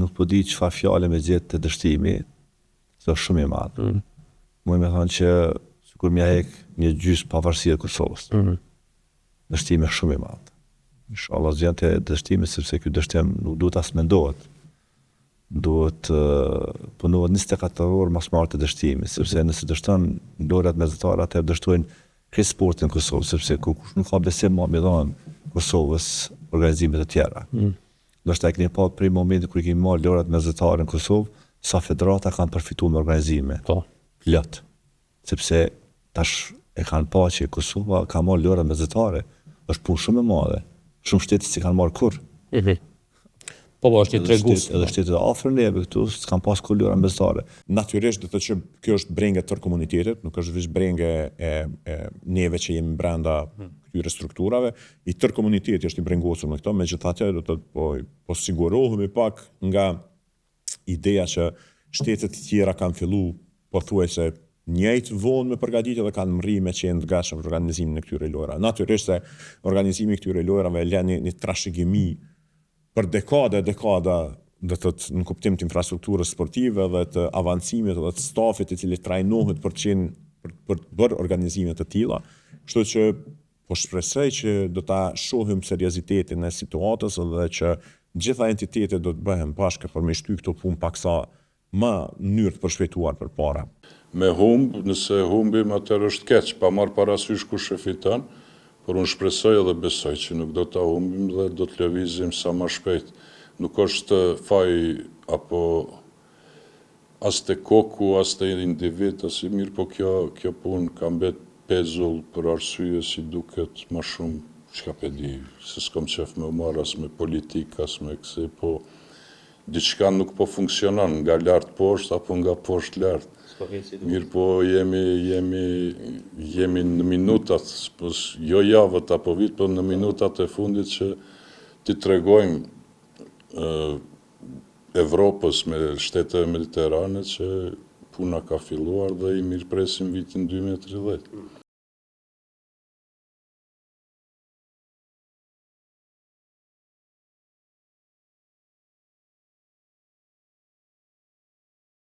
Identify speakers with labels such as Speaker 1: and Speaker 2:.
Speaker 1: nuk po di çfarë fjale me gjetë të dështimi, është shumë i madh. Muj me thonë që sikur m'ja hek një gjysmë pavarësia e Kosovës. Dështimi është shumë i madh. Inshallah zgjan të dështimi sepse ky dështim nuk duhet as mendohet. Duhet punohet 24 orë mas marrë të dështimi, sepse nëse dështon lorat mesatare atë dështojnë këtë sportin në Kosovë, sepse kush nuk ka besim ma me dhanë Kosovës organizimet të tjera. Do shta e keni pa prej momentit kur i kemi marrë lorat mesatare në Kosovë, sa federata kanë përfituar me organizime. Plot. Sepse tash e kanë pa që Kosova ka marrë lorat mesatare, është punë shumë e madhe. Shumë shtete si kanë marrë kur.
Speaker 2: Po, është një tregus.
Speaker 1: Edhe shtetet afër neve këtu s'kan pas kur lora mesatare.
Speaker 3: Natyrisht do të thotë që kjo është brengë tërë komunitetit, nuk është vetëm brengë e neve që jemi brenda këtyre strukturave, i tërë komuniteti është i brengosur me këto, megjithatë do të thotë po sigurohemi pak nga ideja që shtetet e tjera kanë filluar pothuajse njëjtë vonë me përgatitje dhe kanë mri me qenë të gatshëm për organizimin e këtyre lojrave. Natyrisht se organizimi i këtyre lojrave lën një trashëgimi për dekada, do të thotë në kuptim të infrastrukturës sportive dhe të avancimit dhe të stafit i cili trajnohet për bërë organizime të tilla. Kështu që po shpresoj që do ta shohim seriozitetin e situatës dhe që gjitha entitetet do të bëhen bashkë për me shty këto punë paksa më në mënyrë të përshpejtuar përpara.
Speaker 4: Me nëse humbim atëherë është keq, pa marrë parasysh kush e fiton, por unë shpresoj edhe besoj që nuk do ta humbim dhe do të lëvizim sa më shpejt. Nuk është faj apo as te koku, as te individ, as i mirë, po kjo punë ka mbet pezull për arsye si duket më shumë, çka pe di, se s'kam qef me marr as me politik, as me kësi, po diçka nuk po funksionon nga lart poshtë apo nga poshtë lart. Mirë po jemi në minutat, jo javët apo vit, po në minutat e fundit që ti tregojmë Evropës me shtetet mediterane që puna ka filluar dhe i mirëpresim vitin 2030.